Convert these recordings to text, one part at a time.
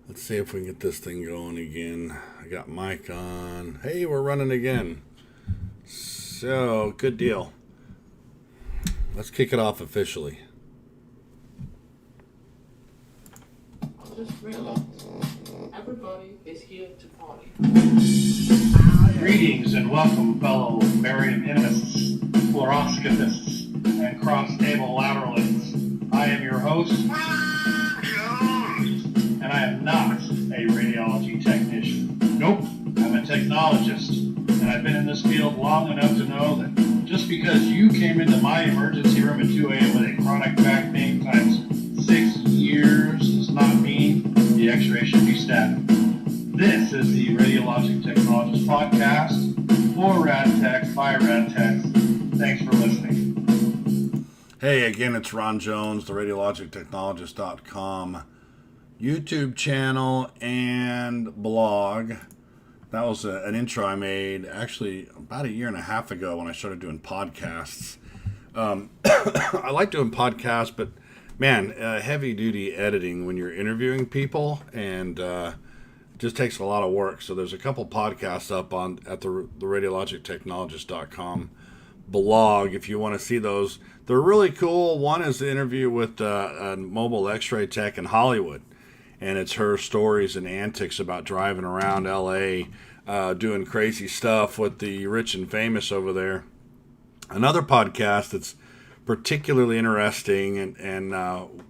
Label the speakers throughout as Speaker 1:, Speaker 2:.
Speaker 1: Let's see if we can get this thing going again. I got mic on. Hey, we're running again. So, good deal. Let's kick it off officially.
Speaker 2: Just relax. Everybody is here to party.
Speaker 3: Greetings and welcome, fellow barium inimists, fluoroscopists, and cross-table lateralists. I am your host, and I am not a radiology technician. Nope, I'm a technologist, and I've been in this field long enough to know that just because you came into my emergency room at 2 a.m. with a chronic back pain times 6 years does not mean the x-ray should be static. This is the Radiology Technologist podcast for RadTechs by RadTechs. Thanks for listening.
Speaker 1: Hey, again, it's Ron Jones, the radiologictechnologist.com YouTube channel and blog. That was an intro I made actually about a year and a half ago when I started doing podcasts. I like doing podcasts, but man, heavy duty editing when you're interviewing people and just takes a lot of work. So there's a couple podcasts up on at the radiologictechnologist.com blog if you want to see those. They're really cool. One is the interview with a mobile x-ray tech in Hollywood, and it's her stories and antics about driving around LA doing crazy stuff with the rich and famous over there. Another podcast that's particularly interesting and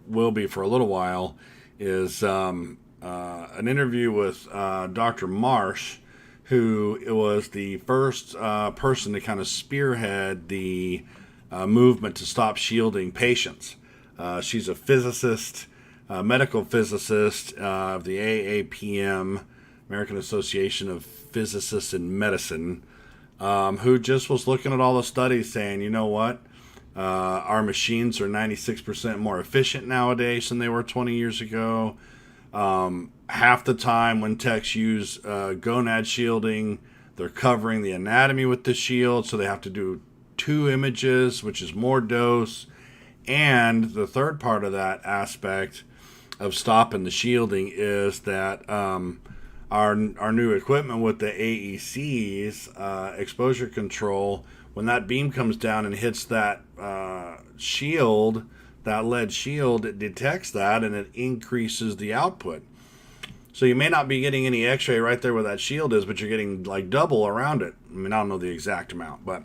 Speaker 1: will be for a little while is an interview with Dr. Marsh, who was the first person to kind of spearhead the movement to stop shielding patients. She's a physicist, medical physicist of the AAPM, American Association of Physicists in Medicine, who just was looking at all the studies saying, you know what, our machines are 96% more efficient nowadays than they were 20 years ago. Half the time when techs use gonad shielding, they're covering the anatomy with the shield, so they have to do 2 images, which is more dose. And the third part of that aspect of stopping the shielding is that our new equipment with the AECs, exposure control, when that beam comes down and hits that shield, that lead shield, it detects that and it increases the output. So you may not be getting any x-ray right there where that shield is, but you're getting like double around it. I mean, I don't know the exact amount, but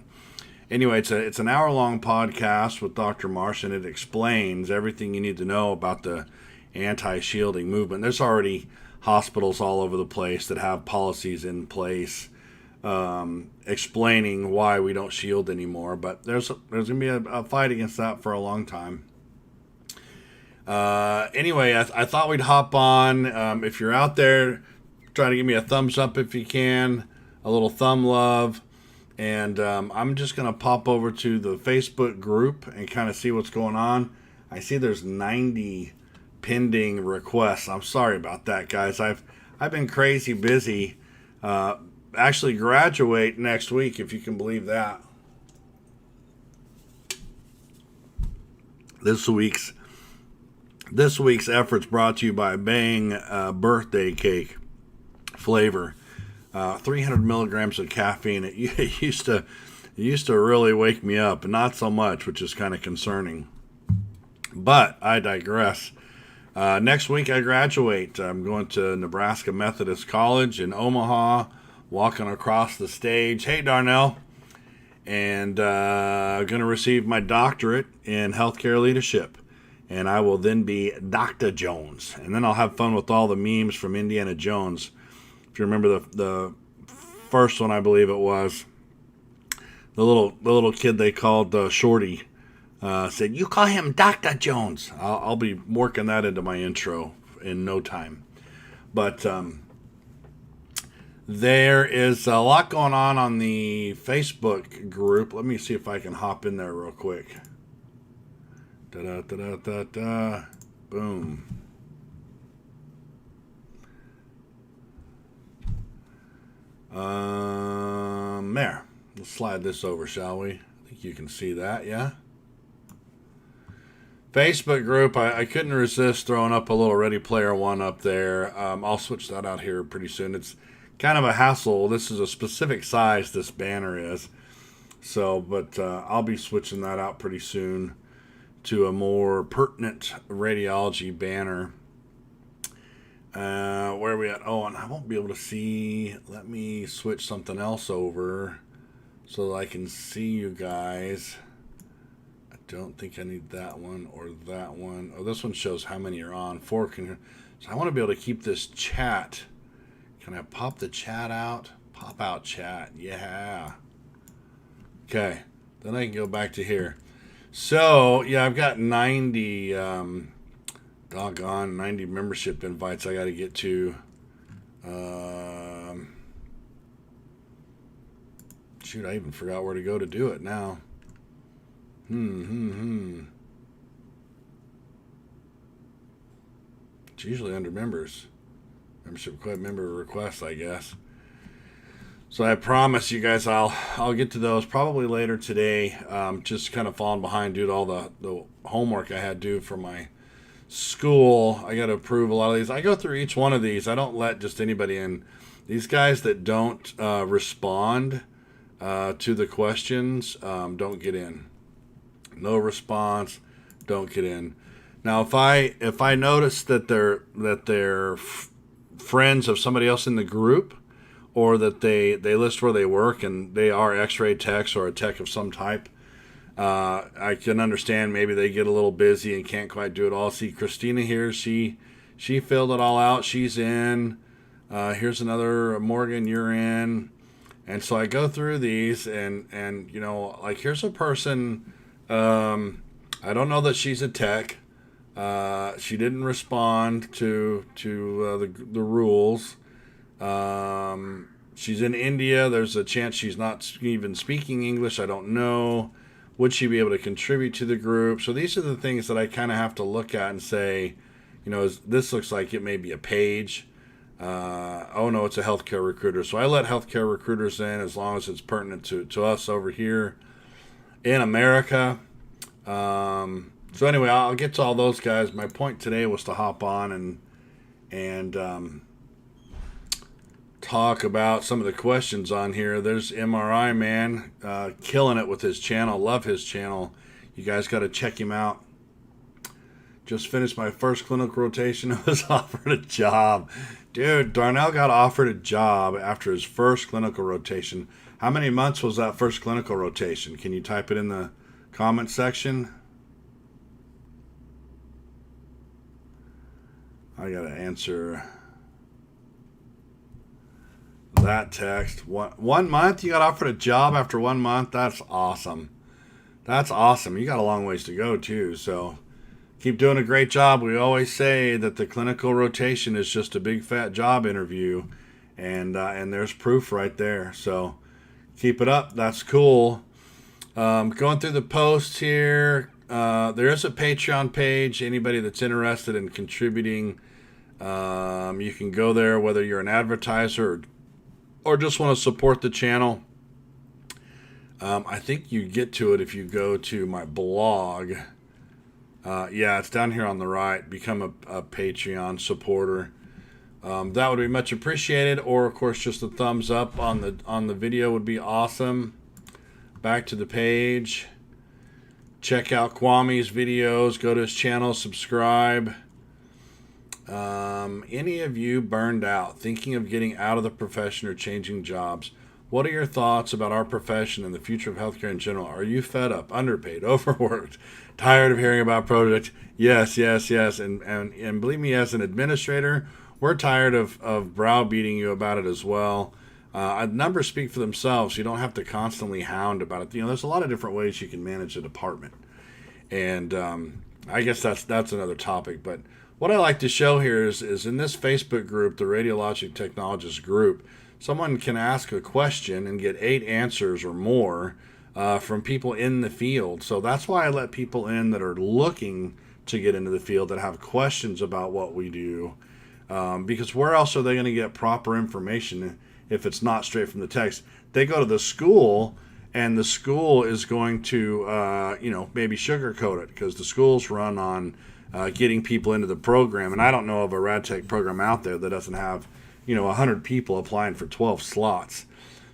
Speaker 1: anyway, it's an hour-long podcast with Dr. Marsh, and it explains everything you need to know about the anti-shielding movement. There's already hospitals all over the place that have policies in place explaining why we don't shield anymore, but there's going to be a fight against that for a long time. Anyway, I thought we'd hop on. If you're out there, try to give me a thumbs up if you can, a little thumb love. And I'm just going to pop over to the Facebook group and kind of see what's going on. I see there's 90 pending requests. I'm sorry about that, guys. I've been crazy busy. Actually graduate next week, if you can believe that. This week's efforts brought to you by Bang birthday cake flavor. 300 milligrams of caffeine. It used to really wake me up, not so much, which is kind of concerning. But I digress. Next week I graduate. I'm going to Nebraska Methodist College in Omaha, walking across the stage. Hey, Darnell. And going to receive my doctorate in healthcare leadership. And I will then be Dr. Jones. And then I'll have fun with all the memes from Indiana Jones. If you remember the first one, I believe it was, the little kid they called Shorty said, "You call him Dr. Jones." I'll be working that into my intro in no time. But there is a lot going on the Facebook group. Let me see if I can hop in there real quick. Da-da-da-da-da-da. Boom. There. Let's slide this over, shall we? I think you can see that, yeah? Facebook group, I couldn't resist throwing up a little Ready Player One up there. I'll switch that out here pretty soon. It's kind of a hassle. This is a specific size, this banner is. So, but I'll be switching that out pretty soon to a more pertinent radiology banner. Where are we at? Oh, and I won't be able to see. Let me switch something else over so that I can see you guys. I don't think I need that one or that one. Oh, this one shows how many are on. 4 can. So I want to be able to keep this chat. Can I pop the chat out? Pop out chat. Yeah. Okay. Then I can go back to here. So, yeah, I've got 90, 90 membership invites I got to get to. Shoot, I even forgot where to go to do it now. It's usually under members. Membership member requests, I guess. So I promise you guys I'll get to those probably later today. Just kind of falling behind due to all the homework I had to do for my school. I got to approve a lot of these. I go through each one of these. I don't let just anybody in. These guys that don't respond to the questions don't get in. No response, don't get in. Now if I notice that they're friends of somebody else in the group, or that they list where they work and they are x-ray techs or a tech of some type, I can understand maybe they get a little busy and can't quite do it all. See, Christina here, she filled it all out. She's in. Here's another Morgan, you're in. And so I go through these and you know, like here's a person, I don't know that she's a tech. She didn't respond to the rules. She's in India. There's a chance she's not even speaking English. I don't know. Would she be able to contribute to the group? So these are the things that I kind of have to look at and say, you know, this looks like it may be a page. Oh no, it's a healthcare recruiter. So I let healthcare recruiters in as long as it's pertinent to us over here in America. So anyway, I'll get to all those guys. My point today was to hop on and talk about some of the questions on here. There's MRI man, killing it with his channel. Love his channel. You guys got to check him out. Just finished my first clinical rotation. I was offered a job. Dude, Darnell got offered a job after his first clinical rotation. How many months was that first clinical rotation? Can you type it in the comment section? I got to answer that text. 1 month? You got offered a job after 1 month? That's awesome. That's awesome. You got a long ways to go too, so keep doing a great job. We always say that the clinical rotation is just a big fat job interview, and there's proof right there. So keep it up. That's cool. Going through the posts here, there is a Patreon page. Anybody that's interested in contributing, you can go there, whether you're an advertiser or just want to support the channel. I think you get to it if you go to my blog. Yeah, it's down here on the right. Become a Patreon supporter. That would be much appreciated. Or of course, just a thumbs up on the video would be awesome. Back to the page. Check out Kwame's videos. Go to his channel. Subscribe. Any of you burned out, thinking of getting out of the profession or changing jobs? What are your thoughts about our profession and the future of healthcare in general? Are you fed up, underpaid, overworked, tired of hearing about projects? Yes. And believe me, as an administrator, we're tired of browbeating you about it as well. Numbers speak for themselves. You don't have to constantly hound about it. You know, there's a lot of different ways you can manage a department. And I guess that's another topic. But what I like to show here is in this Facebook group, the Radiology Technologist group, someone can ask a question and get 8 answers or more from people in the field. So that's why I let people in that are looking to get into the field, that have questions about what we do. Because where else are they going to get proper information if it's not straight from the text? They go to the school and the school is going to, maybe sugarcoat it because the schools run on getting people into the program. And I don't know of a rad tech program out there that doesn't have, 100 people applying for 12 slots.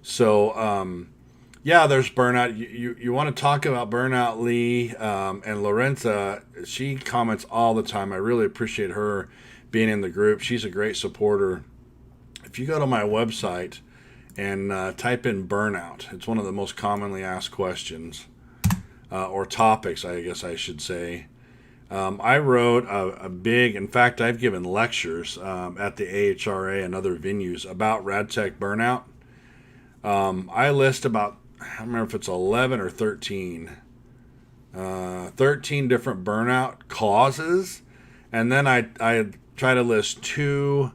Speaker 1: So, there's burnout. You want to talk about burnout, Lee, and Lorenza. She comments all the time. I really appreciate her being in the group. She's a great supporter. If you go to my website and type in burnout, it's one of the most commonly asked questions or topics, I guess I should say. I wrote a big, in fact, I've given lectures at the AHRA and other venues about RadTech burnout. I list about, I don't remember if it's 11 or 13 different burnout causes. And then I try to list 2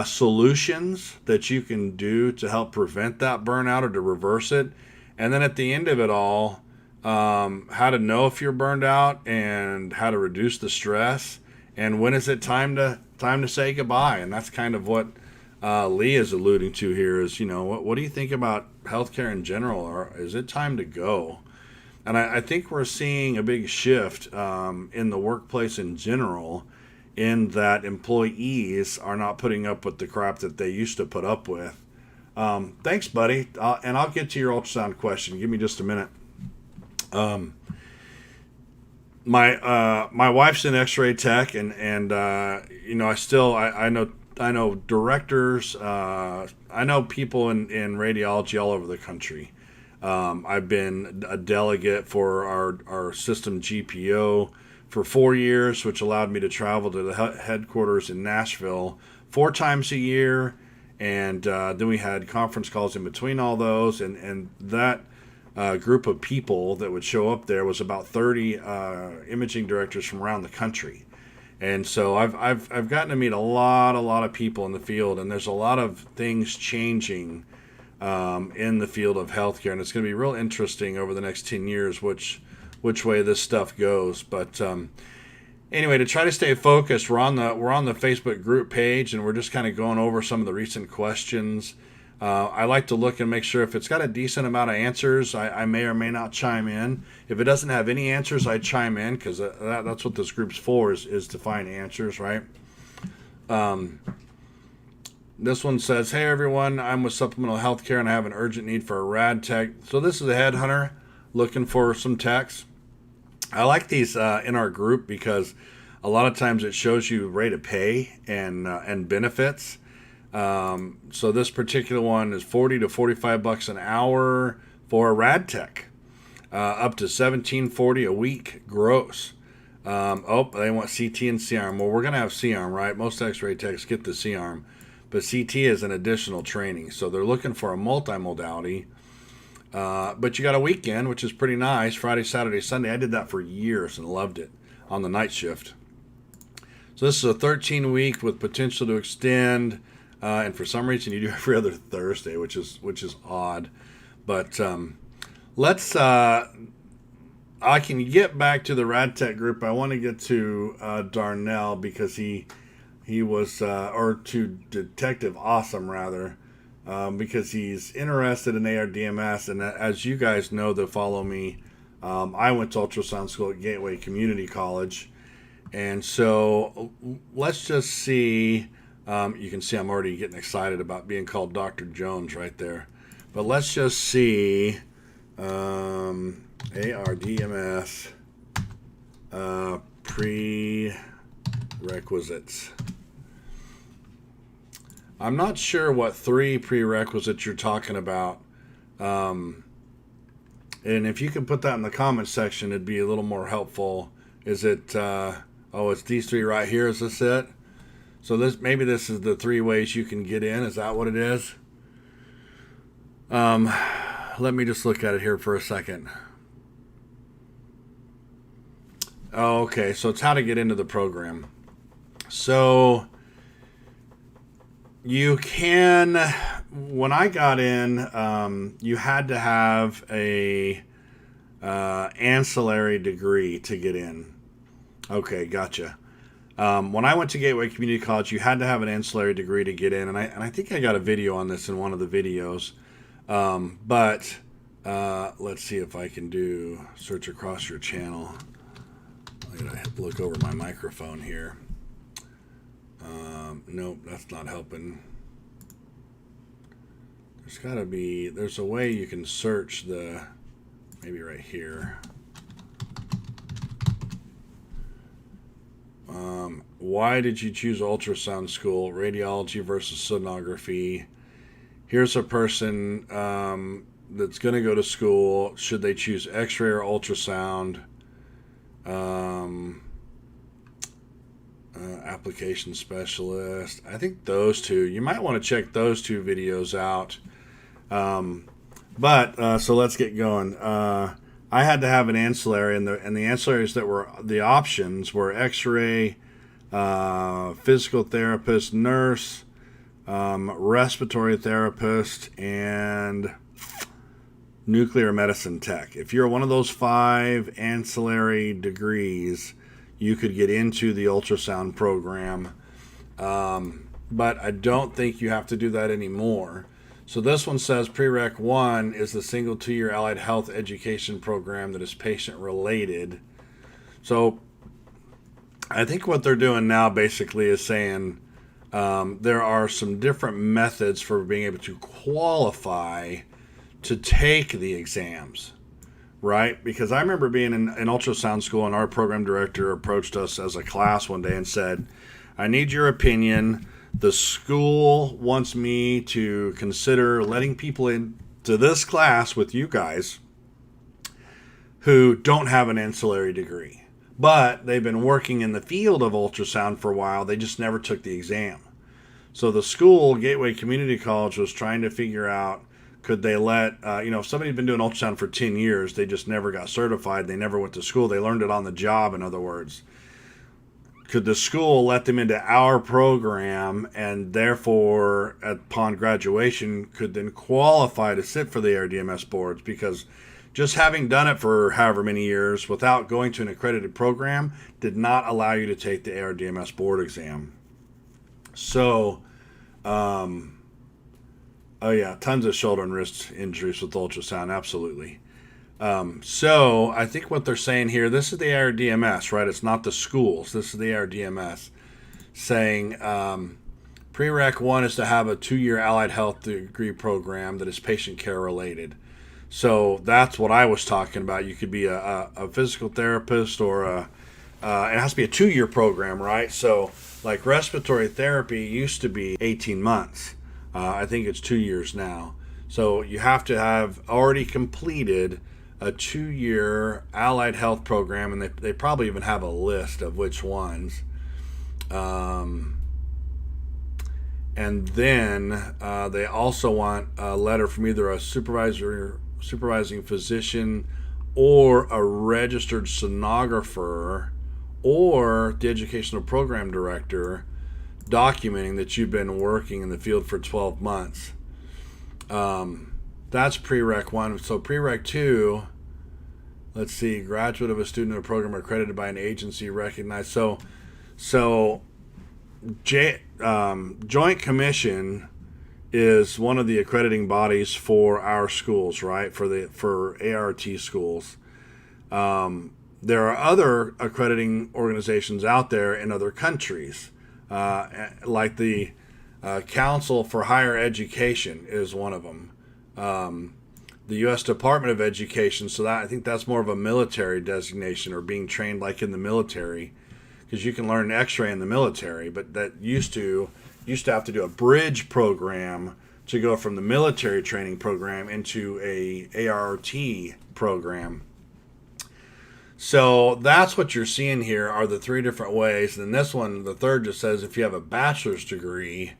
Speaker 1: solutions that you can do to help prevent that burnout or to reverse it. And then at the end of it all, how to know if you're burned out and how to reduce the stress and when is it time to say goodbye. And that's kind of what Lee is alluding to here is, what do you think about healthcare in general, or is it time to go? And I think we're seeing a big shift in the workplace in general, in that employees are not putting up with the crap that they used to put up with. Thanks, buddy. And I'll get to your ultrasound question. Give me just a minute. My wife's an X-ray tech, and I know directors. I know people in radiology all over the country. I've been a delegate for our system GPO for 4 years, which allowed me to travel to the headquarters in Nashville 4 times a year. And then we had conference calls in between all those. And that group of people that would show up there was about 30 imaging directors from around the country. And so I've gotten to meet a lot of people in the field. And there's a lot of things changing in the field of healthcare. And it's going to be real interesting over the next 10 years, which way this stuff goes. But anyway, to try to stay focused, we're on the Facebook group page, and we're just kind of going over some of the recent questions. I like to look and make sure if it's got a decent amount of answers, I may or may not chime in. If it doesn't have any answers, I chime in, because that's what this group's for, is to find answers, right? This one says, "Hey everyone, I'm with Supplemental Healthcare and I have an urgent need for a rad tech." So this is a headhunter looking for some techs. I like these in our group because a lot of times it shows you rate of pay and benefits. So this particular one is $40 to $45 an hour for a rad tech, up to $17.40 a week gross. They want CT and C-arm. Well, we're gonna have C-arm, right? Most X-ray techs get the C-arm, but CT is an additional training. So they're looking for a multimodality. But you got a weekend, which is pretty nice. Friday, Saturday, Sunday. I did that for years and loved it on the night shift. So this is a 13-week with potential to extend. And for some reason, you do every other Thursday, which is odd. But I can get back to the RadTech group. I want to get to Darnell because he was, or to Detective Awesome rather. Because he's interested in ARDMS, and as you guys know that follow me, I went to ultrasound school at Gateway Community College, and so let's just see. You can see I'm already getting excited about being called Dr. Jones right there, but let's just see ARDMS prerequisites. I'm not sure what 3 prerequisites you're talking about. And if you can put that in the comments section, it'd be a little more helpful. Is it, it's these 3 right here. Is this it? So maybe this is the 3 ways you can get in. Is that what it is? Let me just look at it here for a second. Okay, so it's how to get into the program. So you can, when I got in, you had to have a ancillary degree to get in. Okay, gotcha. When I went to Gateway Community College, you had to have an ancillary degree to get in, and I think I got a video on this in one of the videos. But Let's see if I can do search across your channel. I'm going to look over my microphone here. Nope, that's not helping. There's a way you can search maybe right here. Why did you choose ultrasound school? Radiology versus sonography. Here's a person that's going to go to school. Should they choose X-ray or ultrasound? Application specialist. I think those two. You might want to check those two videos out. So let's get going. I had to have an ancillary, and the ancillaries that were the options were X-ray, physical therapist, nurse, respiratory therapist, and nuclear medicine tech. If you're one of those 5 ancillary degrees, you could get into the ultrasound program. But I don't think you have to do that anymore. So this one says Prereq 1 is the single 2-year allied health education program that is patient related. So I think what they're doing now basically is saying there are some different methods for being able to qualify to take the exams, right? Because I remember being in ultrasound school and our program director approached us as a class one day and said, I need your opinion. The school wants me to consider letting people into this class with you guys who don't have an ancillary degree, but they've been working in the field of ultrasound for a while. They just never took the exam. So the school, Gateway Community College, was trying to figure out, could they let, if somebody had been doing ultrasound for 10 years, they just never got certified. They never went to school. They learned it on the job, in other words. Could the school let them into our program and therefore, upon graduation, could then qualify to sit for the ARDMS boards? Because just having done it for however many years without going to an accredited program did not allow you to take the ARDMS board exam. So, tons of shoulder and wrist injuries with ultrasound, absolutely. So I think what they're saying here, this is the ARDMS, right? It's not the schools. This is the ARDMS saying Prereq 1 is to have a 2-year allied health degree program that is patient care related. So that's what I was talking about. You could be a physical therapist or it has to be a 2-year program, right? So like respiratory therapy used to be 18 months. I think it's 2 years now. So you have to have already completed a 2-year allied health program, and they probably even have a list of which ones. And then they also want a letter from either a supervising physician or a registered sonographer or the educational program director documenting that you've been working in the field for 12 months. That's Prereq 1. So Prereq 2, let's see, graduate of a student in a program accredited by an agency recognized. So Joint Commission is one of the accrediting bodies for our schools, right? For ART schools. There are other accrediting organizations out there in other countries, like the Council for Higher Education is one of them. The U.S. Department of Education, so that I think that's more of a military designation or being trained like in the military, because you can learn X-ray in the military, but that used to have to do a bridge program to go from the military training program into a ART program. So that's what you're seeing here are the 3 different ways. And this one, the third, just says if you have a bachelor's degree,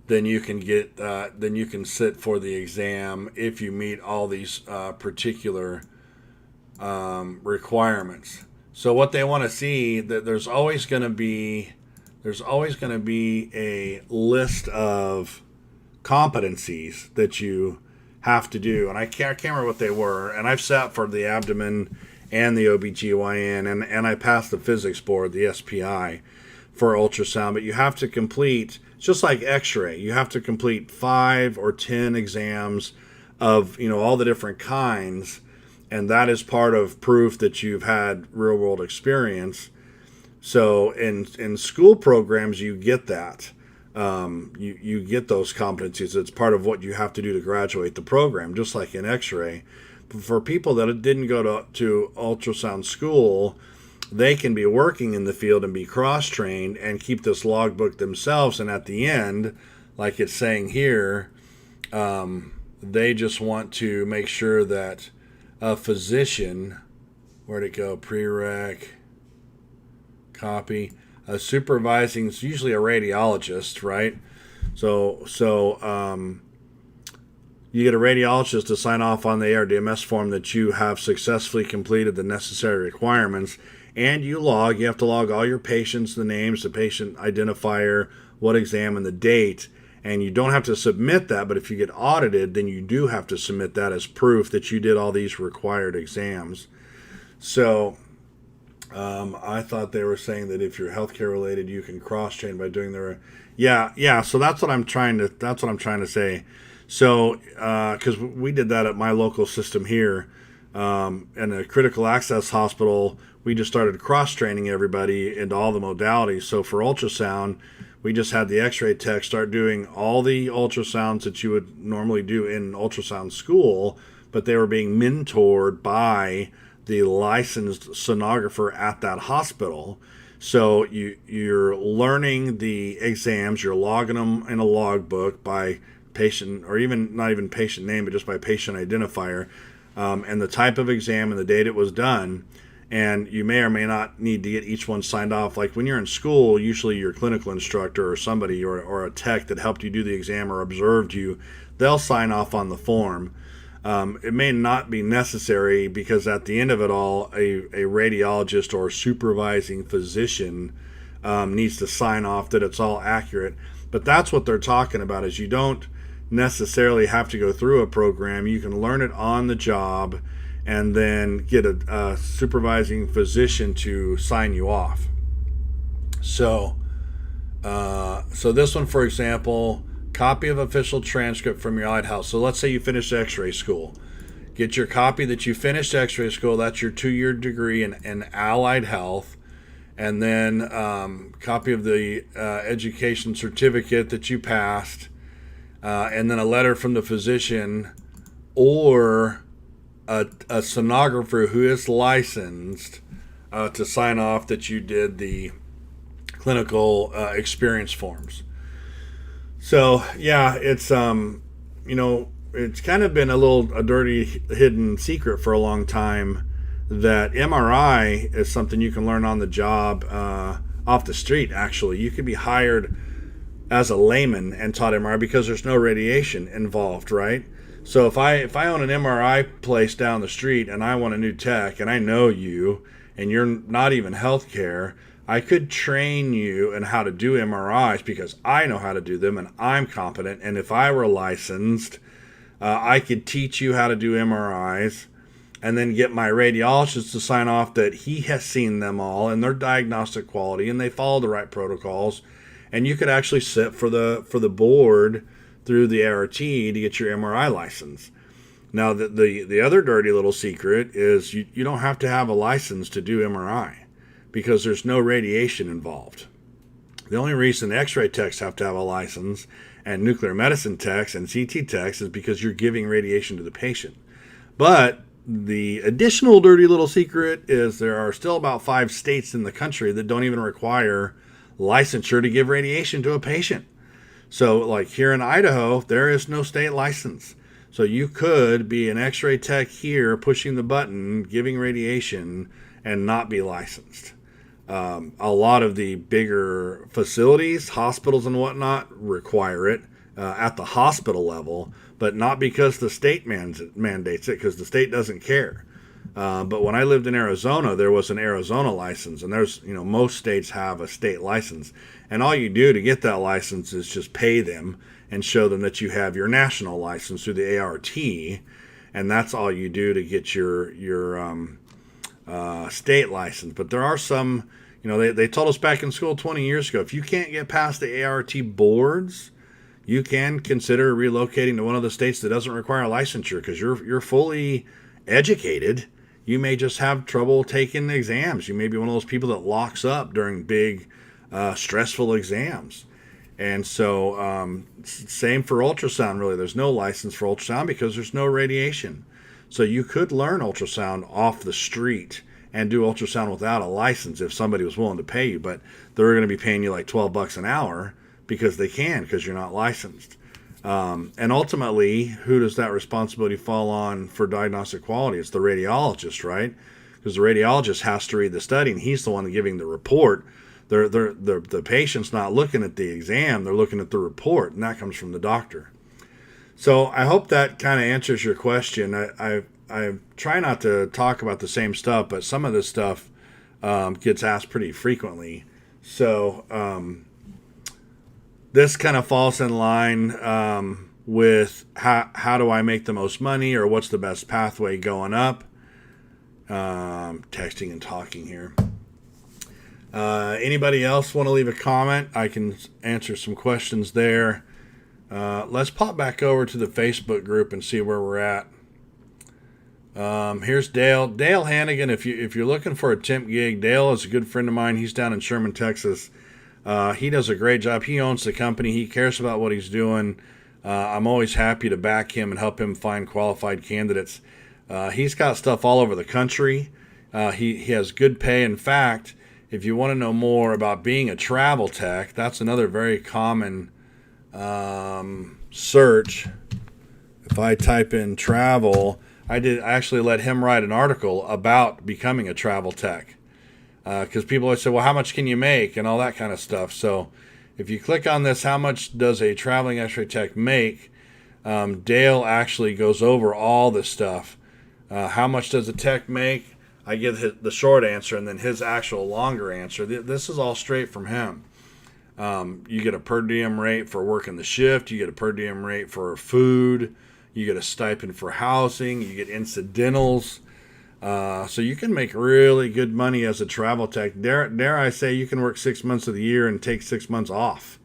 Speaker 1: then you can get then you can sit for the exam if you meet all these particular requirements. So what they want to see, that there's always going to be a list of competencies that you have to do, and I can't remember what they were. And I've sat for the abdomen and the OBGYN, and I passed the physics board, the SPI, for ultrasound. But you have to complete, just like X-ray, you have to complete 5 or 10 exams of, all the different kinds, and that is part of proof that you've had real world experience. So in school programs, you get that. You get those competencies. It's part of what you have to do to graduate the program, just like in X-ray. But for people that didn't go to ultrasound school, they can be working in the field and be cross-trained and keep this logbook themselves. And at the end, like it's saying here, they just want to make sure that a physician, where'd it go? Prereq, copy. Supervising is usually a radiologist, right? So you get a radiologist to sign off on the ARDMS form that you have successfully completed the necessary requirements, and you have to log all your patients, the names, the patient identifier, what exam, and the date. And you don't have to submit that, but if you get audited, then you do have to submit that as proof that you did all these required exams. So I thought they were saying that if you're healthcare related, you can cross-train by doing yeah. So that's what I'm trying to say. So because we did that at my local system here, in a critical access hospital, we just started cross-training everybody into all the modalities. So for ultrasound, we just had the X-ray tech start doing all the ultrasounds that you would normally do in ultrasound school, but they were being mentored by the licensed sonographer at that hospital. So you're learning the exams, you're logging them in a logbook by patient, or even not even patient name, but just by patient identifier, and the type of exam and the date it was done. And you may or may not need to get each one signed off. Like when you're in school, usually your clinical instructor or somebody or a tech that helped you do the exam or observed you, they'll sign off on the form. It may not be necessary because at the end of it all, a radiologist or supervising physician needs to sign off that it's all accurate. But that's what they're talking about, is you don't necessarily have to go through a program. You can learn it on the job and then get a supervising physician to sign you off. So this one, for example, copy of official transcript from your allied health. So let's say you finished X-ray school. Get your copy that you finished X-ray school. That's your 2-year degree in allied health. And then copy of the education certificate that you passed. And then a letter from the physician or a sonographer who is licensed to sign off that you did the clinical experience forms. So yeah, it's it's kind of been a dirty hidden secret for a long time that MRI is something you can learn on the job, off the street. Actually, you could be hired as a layman and taught MRI because there's no radiation involved, right? So if I own an MRI place down the street and I want a new tech and I know you and you're not even healthcare, I could train you in how to do MRIs because I know how to do them and I'm competent. And if I were licensed, I could teach you how to do MRIs and then get my radiologist to sign off that he has seen them all and their diagnostic quality and they follow the right protocols. And you could actually sit for the board through the ART to get your MRI license. Now, the other dirty little secret is you don't have to have a license to do MRI because there's no radiation involved. The only reason X-ray techs have to have a license and nuclear medicine techs and CT techs is because you're giving radiation to the patient. But the additional dirty little secret is there are still about 5 states in the country that don't even require licensure to give radiation to a patient. So like here in Idaho, there is no state license. So you could be an X-ray tech here pushing the button, giving radiation, and not be licensed. A lot of the bigger facilities, hospitals and whatnot, require it at the hospital level, but not because the state mandates it, because the state doesn't care. But when I lived in Arizona, there was an Arizona license, and there's, most states have a state license. And all you do to get that license is just pay them and show them that you have your national license through the ART, and that's all you do to get your state license. But there are some, they told us back in school 20 years ago, if you can't get past the ART boards, you can consider relocating to one of the states that doesn't require licensure because you're fully educated. You may just have trouble taking exams. You may be one of those people that locks up during big, stressful exams. And so, same for ultrasound, really. There's no license for ultrasound because there's no radiation. So you could learn ultrasound off the street and do ultrasound without a license if somebody was willing to pay you. But they're going to be paying you like $12 an hour because they can, because you're not licensed. And ultimately, who does that responsibility fall on for diagnostic quality? It's the radiologist, right? Because the radiologist has to read the study, and he's the one giving the report. The patient's not looking at the exam, they're looking at the report, and that comes from the doctor. So I hope that kind of answers your question. I try not to talk about the same stuff, but some of this stuff gets asked pretty frequently. So this kind of falls in line with how do I make the most money, or what's the best pathway going up. Texting and talking here. Anybody else want to leave a comment? I can answer some questions there. Let's pop back over to the Facebook group and see where we're at. Here's Dale. Dale Hannigan, if you're looking for a temp gig, Dale is a good friend of mine. He's down in Sherman, Texas. He does a great job. He owns the company. He cares about what he's doing. I'm always happy to back him and help him find qualified candidates. He's got stuff all over the country. He has good pay. In fact, if you want to know more about being a travel tech, that's another very common search. If I type in travel, I actually let him write an article about becoming a travel tech. Because people always say, well, how much can you make and all that kind of stuff. So if you click on this, how much does a traveling x-ray tech make? Dale actually goes over all this stuff. How much does a tech make? I give the short answer and then his actual longer answer. This is all straight from him. You get a per diem rate for working the shift. You get a per diem rate for food. You get a stipend for housing. You get incidentals. So you can make really good money as a travel tech. Dare I say you can work 6 months of the year and take 6 months off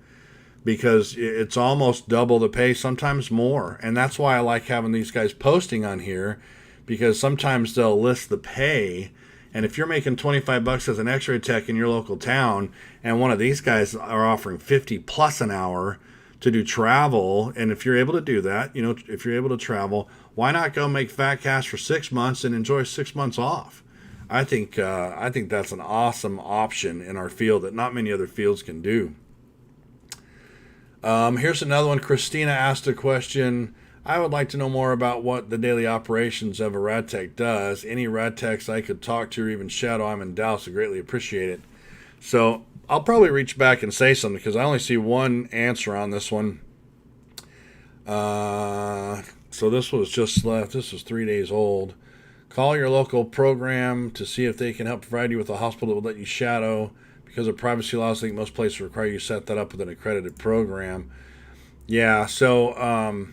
Speaker 1: because it's almost double the pay, sometimes more. And that's why I like having these guys posting on here, because sometimes they'll list the pay. And if you're making $25 as an x-ray tech in your local town, and one of these guys are offering 50 plus an hour to do travel, and if you're able to do that, if you're able to travel, why not go make fat cash for 6 months and enjoy 6 months off? I think that's an awesome option in our field that not many other fields can do. Here's another one. Christina asked a question. I would like to know more about what the daily operations of a rad tech does. Any rad techs I could talk to or even shadow, I'm in Dallas. I greatly appreciate it. So I'll probably reach back and say something because I only see one answer on this one. So this was just left. This was 3 days old. Call your local program to see if they can help provide you with a hospital that will let you shadow. Because of privacy laws, I think most places require you set that up with an accredited program. Yeah, so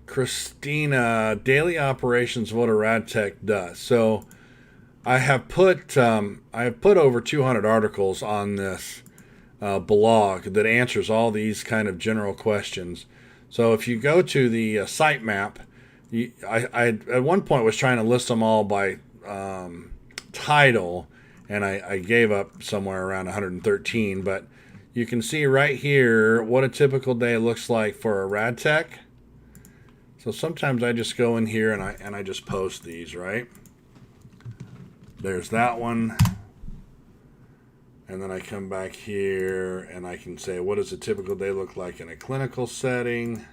Speaker 1: Christina, daily operations of what a rad tech does. So I have put over 200 articles on this blog that answers all these kind of general questions. So if you go to the sitemap, I at one point was trying to list them all by title, and I gave up somewhere around 113. But you can see right here what a typical day looks like for a rad tech. So sometimes I just go in here and I just post these, right? There's that one. And then I come back here and I can say, what does a typical day look like in a clinical setting?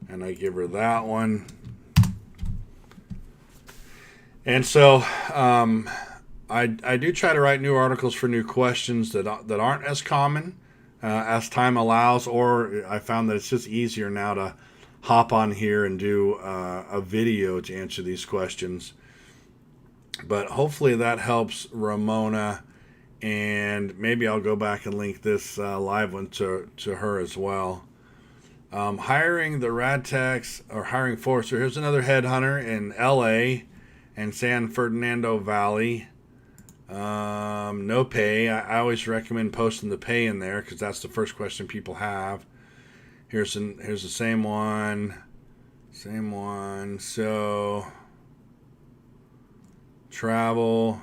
Speaker 1: And I give her that one. And so I do try to write new articles for new questions that aren't as common as time allows, or I found that it's just easier now to hop on here and do a video to answer these questions. But hopefully that helps Ramona, and maybe I'll go back and link this live one to her as well. Hiring the rad techs or hiring for. So here's another headhunter in LA and San Fernando Valley. No pay. I always recommend posting the pay in there because that's the first question people have. Here's the same one. Same one. So travel.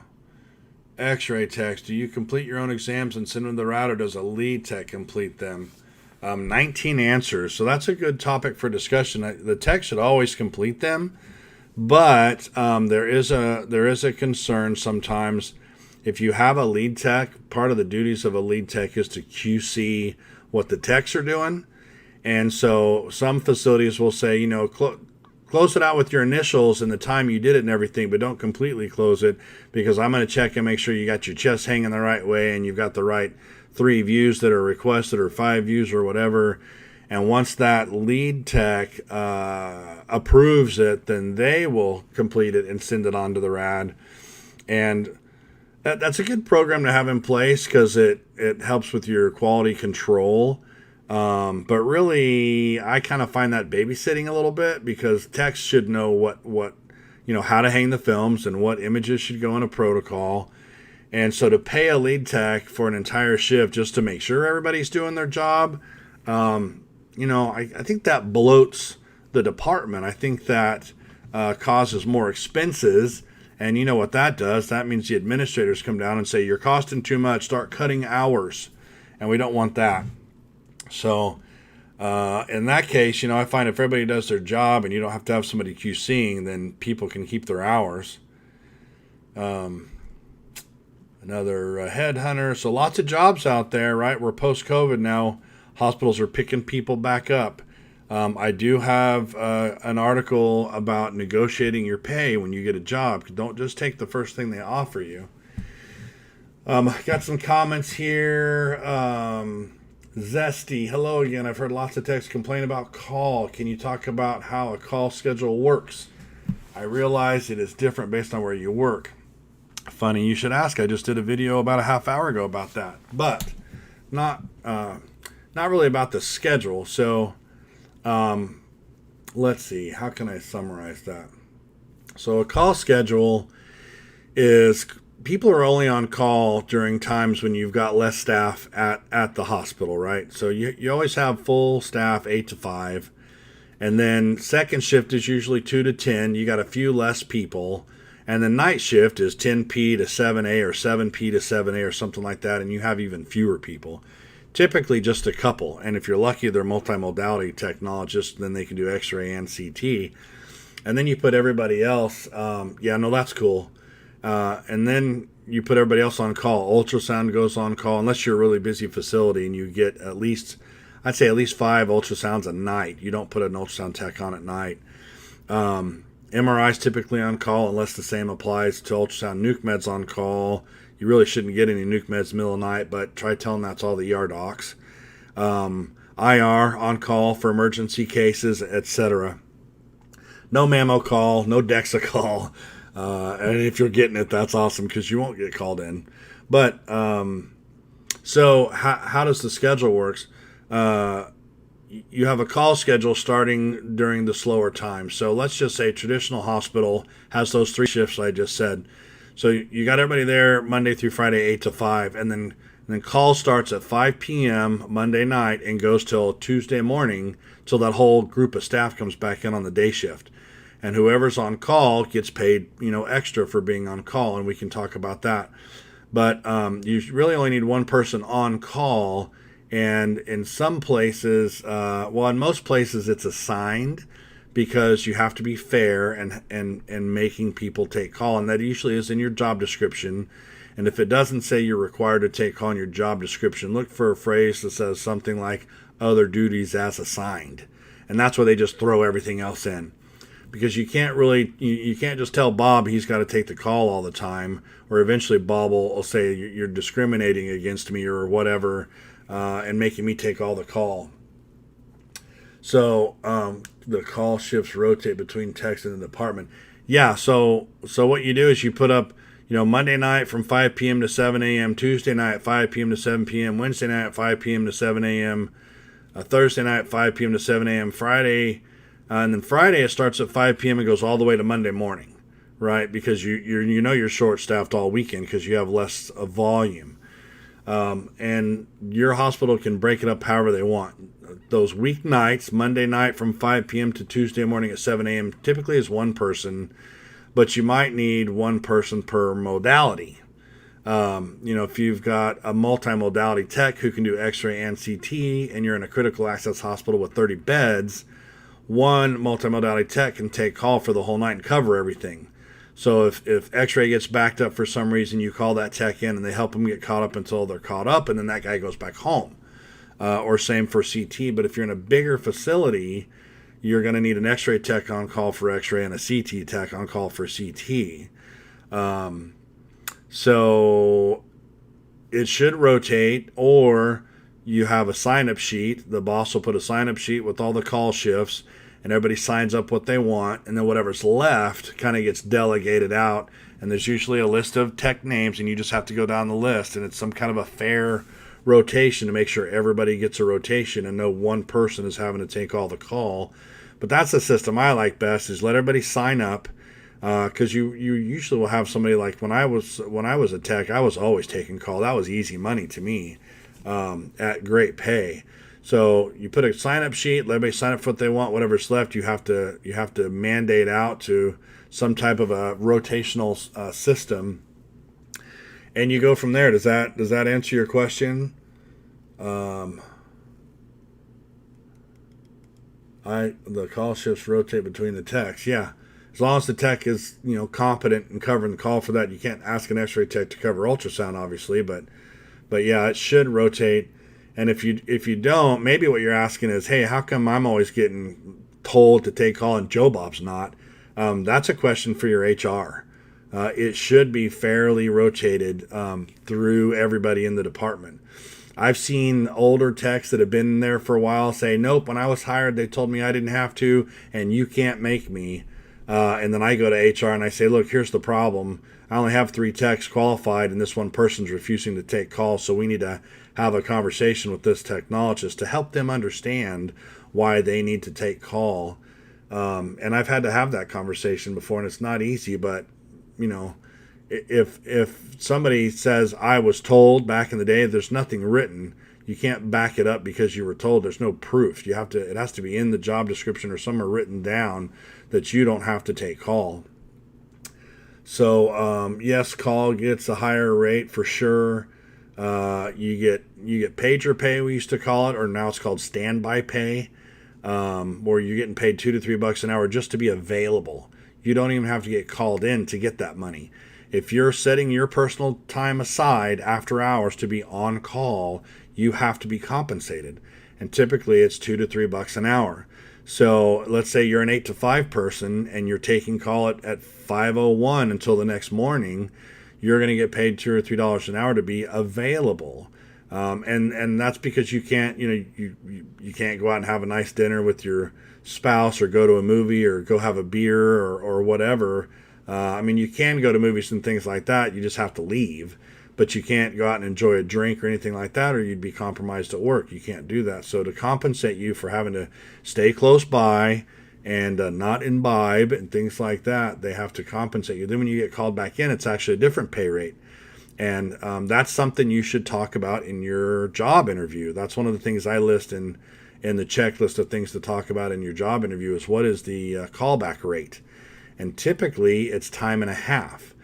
Speaker 1: X-ray techs. Do you complete your own exams and send them to the route, or does a lead tech complete them? 19 answers. So that's a good topic for discussion. The tech should always complete them, but there is a concern sometimes. If you have a lead tech, part of the duties of a lead tech is to QC what the techs are doing. And so some facilities will say, close it out with your initials and the time you did it and everything, but don't completely close it, because I'm going to check and make sure you got your chest hanging the right way and you've got the right 3 views that are requested or 5 views or whatever. And once that lead tech approves it, then they will complete it and send it on to the rad. And that's a good program to have in place because it helps with your quality control. But really, I kind of find that babysitting a little bit, because techs should know what how to hang the films and what images should go in a protocol. And so to pay a lead tech for an entire shift just to make sure everybody's doing their job, I think that bloats the department. I think that causes more expenses. And you know what that does? That means the administrators come down and say, you're costing too much, start cutting hours. And we don't want that. So in that case, I find if everybody does their job and you don't have to have somebody QCing, then people can keep their hours. Another headhunter. So lots of jobs out there, right? We're post-COVID now. Hospitals are picking people back up. I do have an article about negotiating your pay when you get a job. Don't just take the first thing they offer you. Got some comments here. Zesty, hello again. I've heard lots of techs complain about call. Can you talk about how a call schedule works? I realize it is different based on where you work. Funny you should ask. I just did a video about a half hour ago about that, but not really about the schedule. So let's see. How can I summarize that? So a call schedule is people are only on call during times when you've got less staff at the hospital, right? So you always have full staff 8 to 5. And then second shift is usually 2 to 10. You got a few less people. And then night shift is 10P to 7A or 7P to 7A or something like that. And you have even fewer people. Typically just a couple. And if you're lucky, they're multimodality technologists. Then they can do X-ray and CT. And then you put everybody else. That's cool. And then you put everybody else on call. Ultrasound goes on call, unless you're a really busy facility and you get at least 5 ultrasounds a night. You don't put an ultrasound tech on at night. MRI's typically on call, unless the same applies to ultrasound. Nuke med's on call. You really shouldn't get any nuke meds middle of the night, but try telling that's all the ER docs. IR on call for emergency cases, etc. No mammo call, no DEXA call. And if you're getting it, that's awesome, because you won't get called in. But so how does the schedule works? You have a call schedule starting during the slower time. So let's just say traditional hospital has those 3 shifts I just said. So you got everybody there Monday through Friday, 8 to 5, and then call starts at 5 p.m. Monday night and goes till Tuesday morning, till that whole group of staff comes back in on the day shift. And whoever's on call gets paid, extra for being on call, and we can talk about that. But you really only need one person on call, and in some places, in most places, it's assigned, because you have to be fair and making people take call, and that usually is in your job description. And if it doesn't say you're required to take call in your job description, look for a phrase that says something like "other duties as assigned," and that's where they just throw everything else in. Because you can't just tell Bob he's got to take the call all the time, or eventually Bob will say you're discriminating against me or whatever, and making me take all the call. So the call shifts rotate between techs and the department. Yeah, so what you do is you put up, Monday night from 5 p.m. to 7 a.m., Tuesday night 5 p.m. to 7 p.m., Wednesday night 5 p.m. to 7 a.m., Thursday night 5 p.m. to 7 a.m., Friday. And then Friday it starts at 5 p.m. and goes all the way to Monday morning, right? Because you're short-staffed all weekend because you have less volume. And your hospital can break it up however they want. Those weeknights, Monday night from 5 p.m. to Tuesday morning at 7 a.m., typically is one person, but you might need one person per modality. If you've got a multimodality tech who can do X-ray and CT, and you're in a critical access hospital with 30 beds, one multimodality tech can take call for the whole night and cover everything. So if X-ray gets backed up for some reason, you call that tech in and they help them get caught up until they're caught up, and then that guy goes back home. Or same for CT. But if you're in a bigger facility, you're going to need an X-ray tech on call for X-ray and a CT tech on call for CT. So it should rotate, or you have a sign-up sheet. The boss will put a sign-up sheet with all the call shifts, and everybody signs up what they want, and then whatever's left kind of gets delegated out, and there's usually a list of tech names, and you just have to go down the list, and it's some kind of a fair rotation to make sure everybody gets a rotation and no one person is having to take all the call. But that's the system I like best, is let everybody sign up, because you usually will have somebody, like when I was a tech, I was always taking call. That was easy money to me, at great pay. So you put a sign-up sheet, let everybody sign up for what they want. Whatever's left, you have to mandate out to some type of a rotational system, and you go from there. Does that answer your question? The call shifts rotate between the techs. Yeah, as long as the tech is competent in covering the call for that. You can't ask an X-ray tech to cover ultrasound, obviously, but yeah, it should rotate. And if you don't, maybe what you're asking is, hey, how come I'm always getting told to take call and Joe Bob's not? That's a question for your HR. It should be fairly rotated through everybody in the department. I've seen older techs that have been there for a while say, nope, when I was hired, they told me I didn't have to, and you can't make me. And then I go to HR and I say, look, here's the problem. I only have 3 techs qualified, and this one person's refusing to take calls, so we need to have a conversation with this technologist to help them understand why they need to take call. And I've had to have that conversation before, and it's not easy, but if somebody says I was told back in the day, there's nothing written. You can't back it up because you were told. There's no proof. It has to be in the job description or somewhere written down that you don't have to take call. So yes, call gets a higher rate for sure. You get pager pay, we used to call it, or now it's called standby pay, where you're getting paid $2 to $3 an hour just to be available. You don't even have to get called in to get that money. If you're setting your personal time aside after hours to be on call, you have to be compensated, and typically it's $2 to $3 an hour. So let's say you're an 8 to 5 person and you're taking call at 5:01 until the next morning. You're going to get paid $2 or $3 an hour to be available, and that's because you can't you can't go out and have a nice dinner with your spouse, or go to a movie, or go have a beer, or whatever. You can go to movies and things like that. You just have to leave, but you can't go out and enjoy a drink or anything like that, or you'd be compromised at work. You can't do that. So to compensate you for having to stay close by and not imbibe and things like that, they have to compensate you. Then when you get called back in, it's actually a different pay rate. And that's something you should talk about in your job interview. That's one of the things I list in the checklist of things to talk about in your job interview, is what is the callback rate. And typically it's time and a half,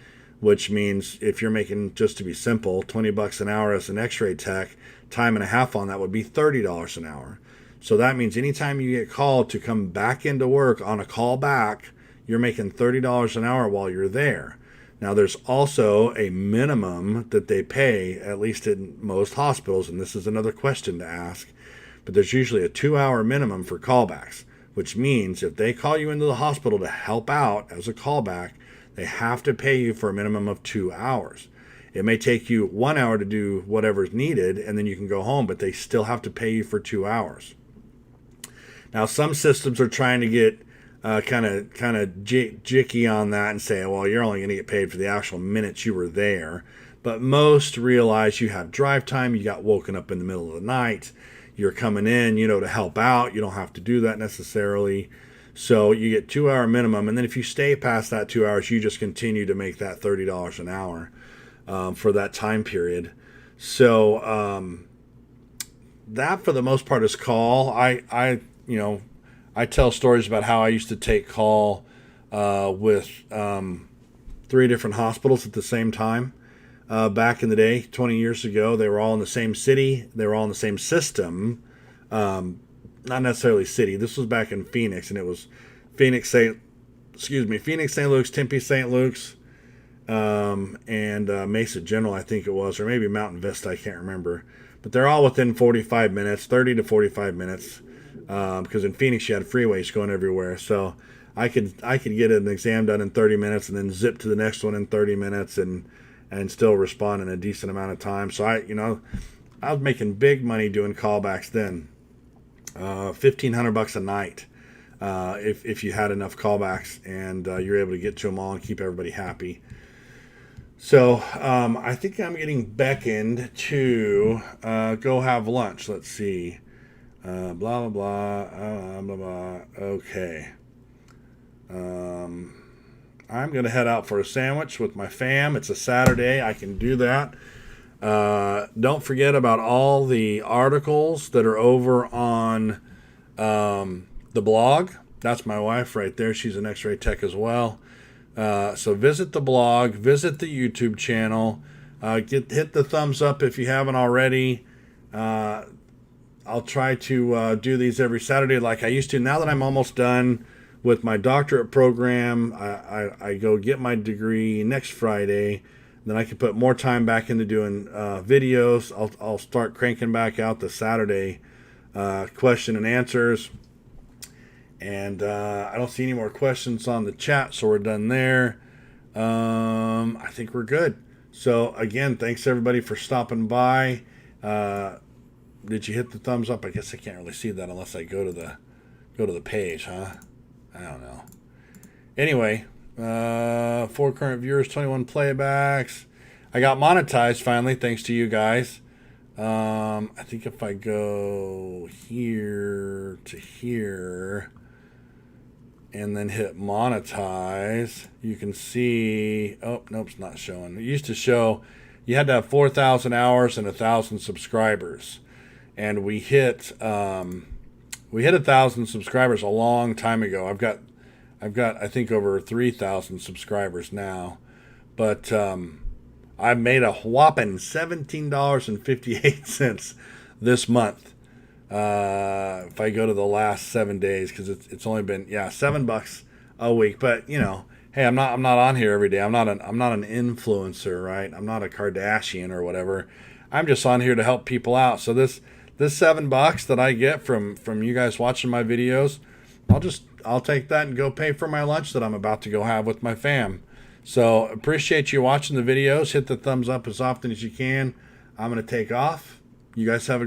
Speaker 1: which means if you're making, just to be simple, $20 an hour as an X-ray tech, time and a half on that would be $30 an hour. So that means anytime you get called to come back into work on a call back, you're making $30 an hour while you're there. Now, there's also a minimum that they pay, at least in most hospitals, and this is another question to ask, but there's usually a 2-hour minimum for callbacks, which means if they call you into the hospital to help out as a callback, they have to pay you for a minimum of 2 hours. It may take you 1 hour to do whatever's needed, and then you can go home, but they still have to pay you for 2 hours. Now, some systems are trying to get kind of jicky on that and say, well, you're only going to get paid for the actual minutes you were there. But most realize you have drive time. You got woken up in the middle of the night. You're coming in, to help out. You don't have to do that necessarily. So you get 2-hour minimum. And then if you stay past that 2 hours, you just continue to make that $30 an hour for that time period. So that for the most part is call. I tell stories about how I used to take call with 3 different hospitals at the same time. Back in the day, 20 years ago, they were all in the same city. They were all in the same system. Not necessarily city. This was back in Phoenix, and it was Phoenix, St. Luke's, Tempe, St. Luke's, and Mesa General, I think it was, or maybe Mountain Vista, I can't remember. But they're all within 45 minutes, 30 to 45 minutes, because in Phoenix you had freeways going everywhere. So I could get an exam done in 30 minutes and then zip to the next one in 30 minutes and still respond in a decent amount of time. So I was making big money doing callbacks then, $1,500 a night. If you had enough callbacks and you're able to get to them all and keep everybody happy. So I think I'm getting beckoned to go have lunch. Let's see. Blah, blah, blah, blah, blah. Okay. I'm going to head out for a sandwich with my fam. It's a Saturday. I can do that. Don't forget about all the articles that are over on the blog. That's my wife right there. She's an X-ray tech as well. So visit the blog, visit the YouTube channel, hit the thumbs up if you haven't already. I'll try to do these every Saturday like I used to. Now that I'm almost done with my doctorate program, I go get my degree next Friday. Then I can put more time back into doing videos. I'll start cranking back out the Saturday question and answers. And I don't see any more questions on the chat, so we're done there. I think we're good. So again, thanks everybody for stopping by. Did you hit the thumbs up? I guess I can't really see that unless I go to the page, huh? I don't know. Anyway, 4 current viewers, 21 playbacks. I got monetized finally, thanks to you guys. I think if I go here to here and then hit monetize, you can see, oh, nope, it's not showing. It used to show you had to have 4,000 hours and 1,000 subscribers. And we hit 1,000 subscribers a long time ago. I've got I think over 3,000 subscribers now. But I've made a whopping $17.58 this month. If I go to the last 7 days, because it's only been $7 a week. But hey, I'm not on here every day. I'm not an influencer, right? I'm not a Kardashian or whatever. I'm just on here to help people out. So this $7 that I get from you guys watching my videos, I'll take that and go pay for my lunch that I'm about to go have with my fam. So appreciate you watching the videos. Hit the thumbs up as often as you can. I'm going to take off. You guys have a great